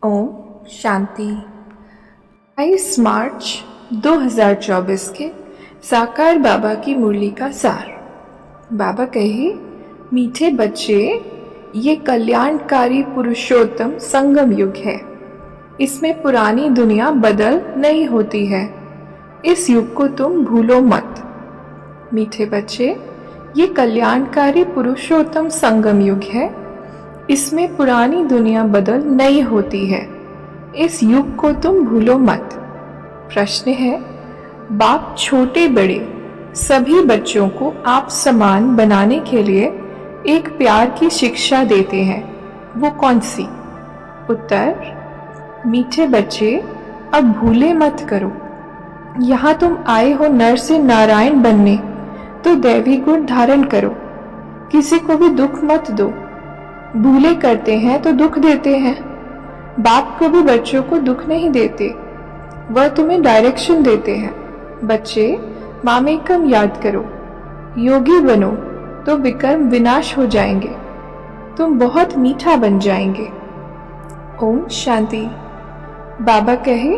ओम शांति। 22 मार्च 2024 के साकार बाबा की मुरली का सार। बाबा कहे, मीठे बच्चे, ये कल्याणकारी पुरुषोत्तम संगम युग है। इसमें पुरानी दुनिया बदल नहीं होती है। इस युग को तुम भूलो मत। मीठे बच्चे, ये कल्याणकारी पुरुषोत्तम संगम युग है। इसमें पुरानी दुनिया बदल नहीं होती है। इस युग को तुम भूलो मत। प्रश्न है, बाप छोटे बड़े सभी बच्चों को आप समान बनाने के लिए एक प्यार की शिक्षा देते हैं, वो कौन सी? उत्तर, मीठे बच्चे, अब भूले मत करो। यहाँ तुम आए हो नर से नारायण बनने, तो दैवी गुण धारण करो। किसी को भी दुख मत दो। भूले करते हैं तो दुख देते हैं। बाप कभी बच्चों को दुख नहीं देते, वह तुम्हें डायरेक्शन देते हैं। बच्चे, मामेकम याद करो। योगी बनो तो विकर्म विनाश हो जाएंगे। तुम बहुत मीठा बन जाएंगे। ओम शांति। बाबा कहे,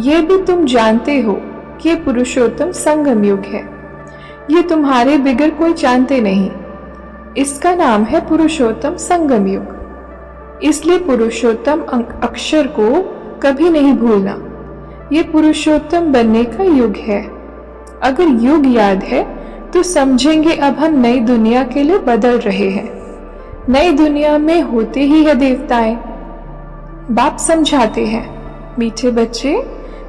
ये भी तुम जानते हो कि ये पुरुषोत्तम संगम युग है। ये तुम्हारे बिगर कोई जानते नहीं। इसका नाम है पुरुषोत्तम संगम युग। इसलिए पुरुषोत्तम अक्षर को कभी नहीं भूलना। ये पुरुषोत्तम बनने का युग है। अगर युग याद है तो समझेंगे अब हम नई दुनिया के लिए बदल रहे हैं। नई दुनिया में होते ही है देवताएं। बाप समझाते हैं, मीठे बच्चे,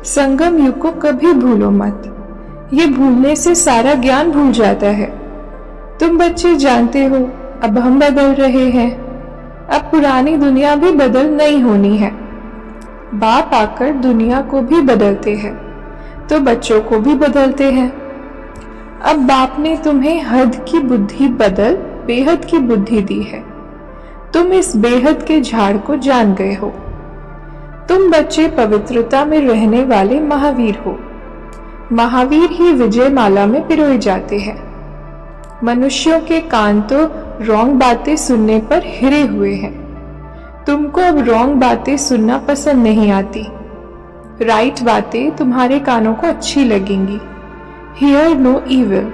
संगम युग को कभी भूलो मत। ये भूलने से सारा ज्ञान भूल जाता है। तुम बच्चे जानते हो, अब हम बदल रहे हैं। अब पुरानी दुनिया भी बदल नहीं होनी है। बाप आकर दुनिया को भी बदलते हैं, तो बच्चों को भी बदलते हैं। अब बाप ने तुम्हें हद की बुद्धि बदल बेहद की बुद्धि दी है। तुम इस बेहद के झाड़ को जान गए हो। तुम बच्चे पवित्रता में रहने वाले महावीर हो। महावीर ही विजय माला में पिरोए जाते हैं। मनुष्यों के कान तो रॉन्ग बातें सुनने पर हिरे हुए हैं। तुमको अब रॉन्ग बातें सुनना पसंद नहीं आती। राइट बातें तुम्हारे कानों को अच्छी लगेंगी। Here no evil.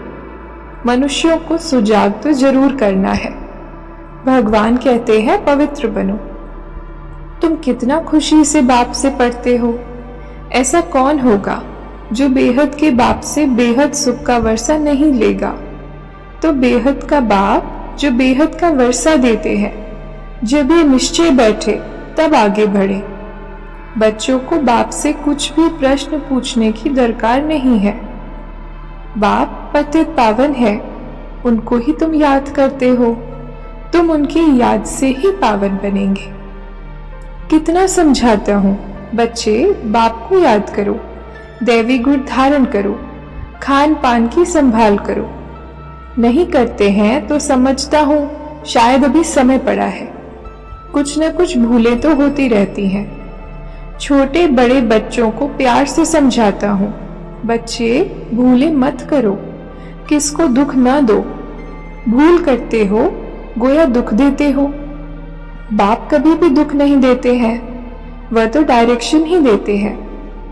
मनुष्यों को सुजाग तो जरूर करना है। भगवान कहते हैं, पवित्र बनो। तुम कितना खुशी से बाप से पढ़ते हो। ऐसा कौन होगा जो बेहद के बाप से बेहद सुख का वर्षा नहीं लेगा? तो बेहद का बाप जो बेहद का वर्षा देते हैं, जब ये निश्चय बैठे तब आगे बढ़े। बच्चों को बाप से कुछ भी प्रश्न पूछने की दरकार नहीं है। बाप पतित पावन है, उनको ही तुम याद करते हो। तुम उनकी याद से ही पावन बनेंगे। कितना समझाता हूँ, बच्चे, बाप को याद करो। दैवी गुण धारण करो। खान पान की संभाल करो। नहीं करते हैं तो समझता हूँ शायद अभी समय पड़ा है। कुछ न कुछ भूलें तो होती रहती हैं। छोटे बड़े बच्चों को प्यार से समझाता हूँ, बच्चे, भूले मत करो। किसको दुख न दो। भूल करते हो, गोया दुख देते हो। बाप कभी भी दुख नहीं देते हैं, वह तो डायरेक्शन ही देते हैं।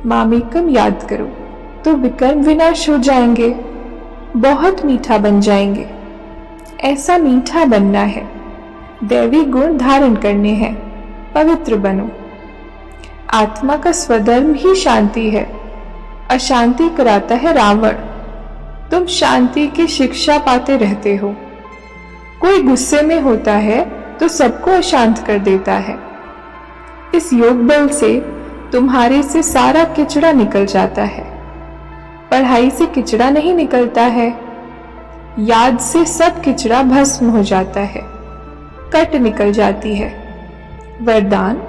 मामेकम याद करो तो विकर्म विनाश हो जाएंगे। बहुत मीठा बन जाएंगे। ऐसा मीठा बनना है। दैवी गुण धारण करने हैं। पवित्र बनो। आत्मा का स्वधर्म ही शांति है। अशांति कराता है रावण। तुम शांति की शिक्षा पाते रहते हो। कोई गुस्से में होता है तो सबको अशांत कर देता है। इस योग बल से तुम्हारे से सारा किचड़ा निकल जाता है। पढ़ाई से किचड़ा नहीं निकलता है। याद से सब किचड़ा भस्म हो जाता है, कट निकल जाती है। वरदान,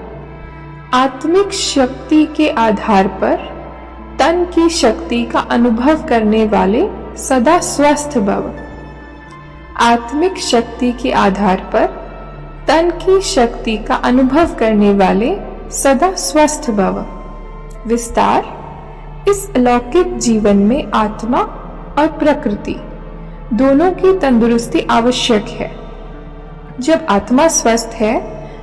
आत्मिक शक्ति के आधार पर तन की शक्ति का अनुभव करने वाले सदा स्वस्थ भव। आत्मिक शक्ति के आधार पर तन की शक्ति का अनुभव करने वाले सदा स्वस्थ भव। विस्तार, इस अलौकिक जीवन में आत्मा और प्रकृति दोनों की तंदुरुस्ती आवश्यक है। जब आत्मा स्वस्थ है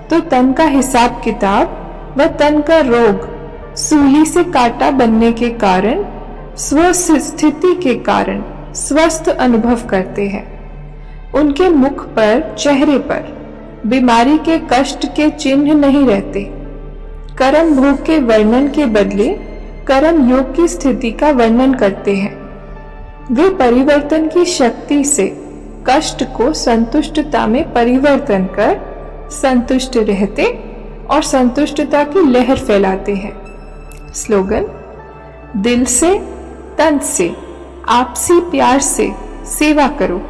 तो तन का हिसाब किताब व तन का रोग सूली से काटा बनने के कारण स्वस्थिति के कारण स्वस्थ अनुभव करते हैं। उनके मुख पर, चेहरे पर बीमारी के कष्ट के चिन्ह नहीं रहते। कर्म भोग के वर्णन के बदले कर्म योग की स्थिति का वर्णन करते हैं। वे परिवर्तन की शक्ति से कष्ट को संतुष्टता में परिवर्तन कर संतुष्ट रहते और संतुष्टता की लहर फैलाते हैं। स्लोगन: दिल से, तन से, आपसी प्यार से सेवा करो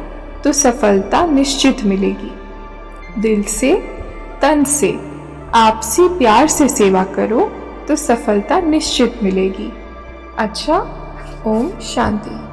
तो सफलता निश्चित मिलेगी। दिल से, तन से, आपसी प्यार से सेवा करो तो सफलता निश्चित मिलेगी। अच्छा, ओम शांति।